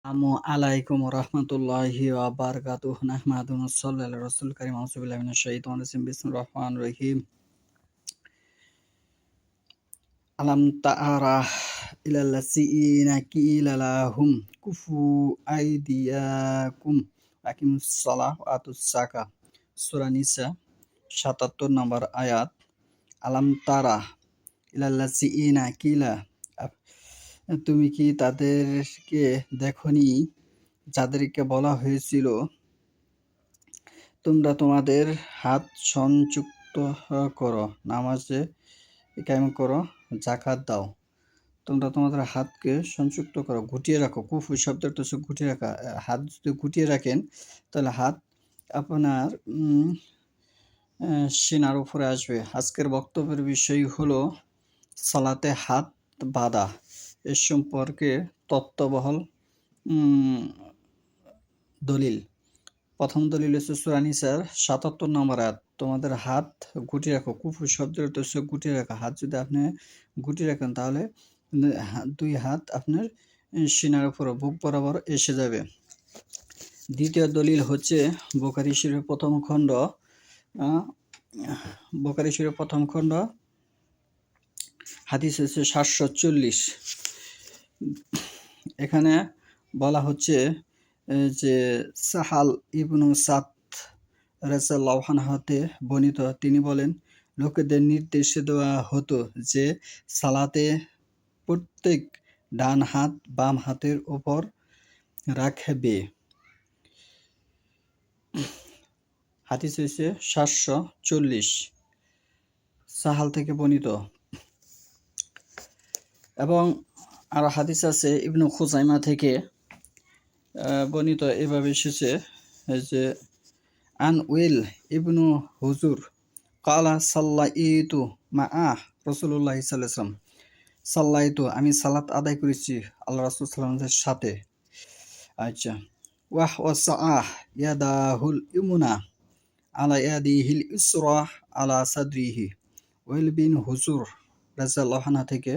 আলাইকুম রহমতুল্লাহি ওয়া বারাকাতুহু নাহমাদুহু ওয়া নসাল্লি আলা রাসূলিল কারীম আউযু বিল্লাহি মিনাশ শাইতানির রাজিম বিসমিল্লাহির রহমানির রহিম আলাম তাআরা ইলাল্লাযিনা কিলা লাহুম কুফু আইদিয়াকুম আকিমুস সালাহ ওয়া আতুস যাকাহ সূরা নিসা ৭৭ নম্বর আয়াত আলাম তারা ইলাল্লাযিনা কিলা তুমি কি তাদেরকে দেখনি যাদেরকে বলা হয়েছিল তোমরা তোমাদের হাত সংযুক্ত করো, নামাজে কায়েম করো, যাকাত দাও। তোমরা তোমাদের হাতকে সংযুক্ত করো, গুটিয়ে রাখো। কুফু শব্দের তো হচ্ছে গুটিয়ে রাখা। হাত যদি গুটিয়ে রাখেন তাহলে হাত আপনার সিনার উপরে আসবে। আজকের বক্তব্যের বিষয় হলো সালাতে হাত বাঁধা। এ সম্পর্কে তত্ত্ববহল দলিল। প্রথম দলিল হচ্ছে সূরা নিসার ৭৭ নম্বর আয়াত। তোমাদের হাত গুটিয়ে রাখো। কুফু শব্দের অর্থ হচ্ছে গুটিয়ে রাখা। হাত যদি আপনি গুটিয়ে রাখেন তাহলে দুই হাত আপনার সিনার উপর বুক বরাবর এসে যাবে। দ্বিতীয় দলিল হচ্ছে বুখারী শরীফের প্রথম খণ্ড হাদিস হচ্ছে ৭৪০। এখানে বলা হচ্ছে যে সাহাল ইবনু সাদ রাদিয়াল্লাহু আনহু হতে বর্ণিত, তিনি বলেন, লোকেদের নির্দেশ দেওয়া হতো যে সালাতে প্রত্যেক ডান হাত বাম হাতের উপর রাখবে। হাদিস হচ্ছে ৭৪০, সাহাল থেকে বর্ণিত। এবং আরো হাদিস আছে ইবনু খুজাইমা থেকে বর্ণিত, এভাবে এসেছে যে আন উইল ইবনু হুজুর কালা সাল্লাইতু মাআ রাসূলুল্লাহ সাল্লাল্লাহু আলাইহি ওয়াসাল্লাম, সাল্লাইতু আমি সালাত আদায় করেছি আল্লাহ রাসূল সাল্লাল্লাহু আলাইহি ওয়াসাল্লামের সাথে। আচ্ছা, ওয়াসাআহ ইয়াদাহুল ইমনা আলা ইয়াদিহিল ইসরা আলা সাদরিহি। ওয়াইল বিন হুজুর রাদিয়াল্লাহু আনহু থেকে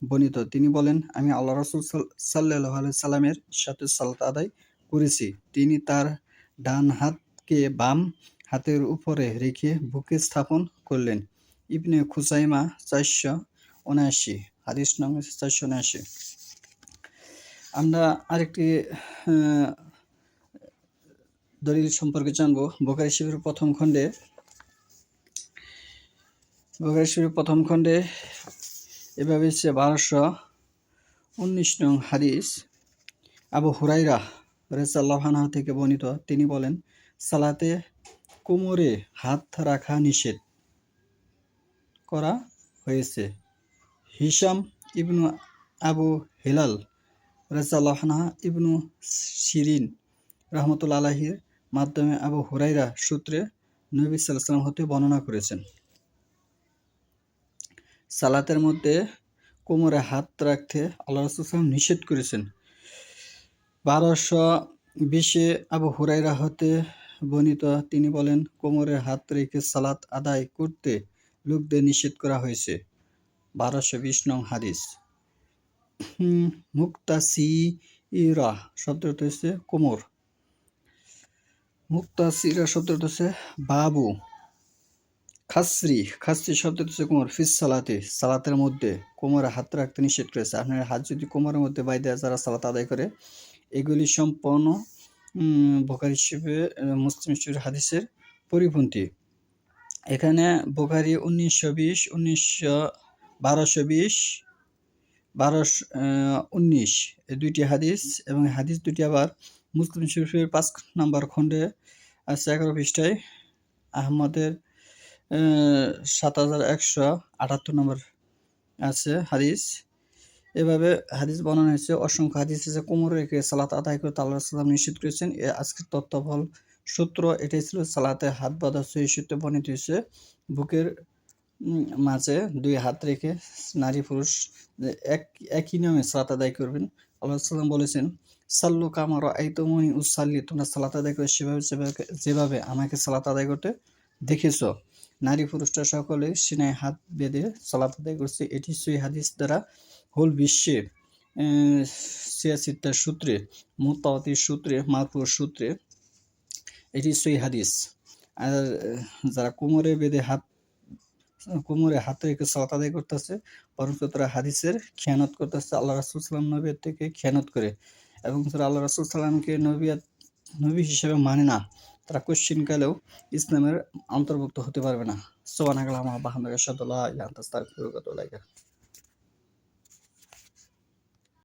বর্ণিত, তিনি বলেন, আমি আল্লাহ রাসূল সাল্লাল্লাহু আলাইহি ওয়াসাল্লামের সাথে সালাত আদায় করেছি। তিনি তার ডান হাতকে বাম হাতের উপরে রেখে বুকে স্থাপন করলেন। ইবনে খুজাইমা ৪৭৯, হাদিস নং ৪৭৯। আমরা আরেকটি দলিল সম্পর্কে জানবো। বুখারী শরীফের প্রথম খণ্ডে এভাবে ১২১৯ নং হাদিস আবু হুরায়রা রাদিয়াল্লাহু আনহু থেকে বর্ণিত, তিনি বলেন, সালাতে কোমরে হাত রাখা নিষেধ করা হয়েছে। হিশাম ইবনু আবু হিলাল রাদিয়াল্লাহু আনহু ইবনু সিরিন রাহমাতুল্লাহি আলাইহির মাধ্যমে আবু হুরায়রা সূত্রে নবী সাল্লাল্লাহু আলাইহি ওয়াসাল্লাম হতে বর্ণনা করেছেন, সালাতের মধ্যে কোমরে হাত রাখতে আল্লাহ রাসূল সাল্লাল্লাহু আলাইহি ওয়াসাল্লাম নিষেধ করেছেন। ১২২০ আবু হুরায়রা হতে বর্ণিত, তিনি বলেন, কোমরে হাত রেখে সালাত আদায় করতে লোকদের নিষেধ করা হয়েছে। ১২২০ নং হাদিস। মুক্তাসিরা শব্দটি হচ্ছে কোমর। মুক্তাসিরা শব্দটি হচ্ছে বাবু। খাসরি শব্দটি হচ্ছে কোমর। ফিস সালাতে সালাতের মধ্যে কোমরে হাত রাখতে নিষেধ করেছে। আপনার হাত যদি কোমরের মধ্যে বাইরে যারা সালাত আদায় করে, এগুলি সম্পূর্ণ বুখারী শরীফে মুসলিম শরীফের হাদিসের পরিপন্থী। এখানে বুখারী ১২২০-১২২০-১২১৯ এই দুইটি হাদিস, এবং হাদিস দুটি আবার মুসলিম শরীফের ৫ নম্বর খণ্ডে আছে, ১১ পৃষ্ঠায় আহমদের ৭১৭৮ নম্বর আছে হাদিস। এভাবে হাদিস বর্ণনা হয়েছে। অসংখ্য হাদিস আছে কোমরে রেখে সালাত আদায় করতে আল্লাহ রাসূল নিষেধ করেছেন। আজকের তত্ত্ববল সূত্র এটাই ছিল, সালাতে হাত বাঁধা সহিহ সূত্রে বর্ণিত হয়েছে। বুকের মাঝে দুই হাত রেখে নারী পুরুষ একই নিয়মে সালাত আদায় করবেন। আল্লাহ সাল্লাম বলেছেন, সাল্লু কামা রাআইতুমুনি উসাল্লি, তোমরা সালাত আদায় করে যেভাবে আমাকে সালাত আদায় করতে দেখেছ। নারী পুরুষরা সকলে সিনায় হাত বেঁধে সালাত আদায় করছে। এটি সহিহ হাদিস দ্বারা হোল বিশ্বে সিয়াসিত্তার সূত্রে, মুত্তাওয়াতির সূত্রে, মারফু সূত্রে এটি সহিহ হাদিস। আর যারা কোমরে হাত রেখে সালাত আদায় করতেছে, বরঞ্চ তারা হাদিসের খেয়ানত করতেছে, আল্লাহ রাসূল সাল্লাল্লাহু আলাইহি ওয়াসাল্লাম নবীর থেকে খেয়ানত করে, এবং যারা আল্লাহ রাসূল সাল্লামকে নবী হিসেবে মানে না, তারা কোশ্চিনকালেও ইসলামের অন্তর্ভুক্ত হতে পারবে না। সুবহানাকাল্লাহুম্মা ওয়া বিহামদিকা আশহাদু আল্লা ইলাহা ইল্লা আনতা আস্তাগফিরুকা ওয়া আতুবু ইলাইক।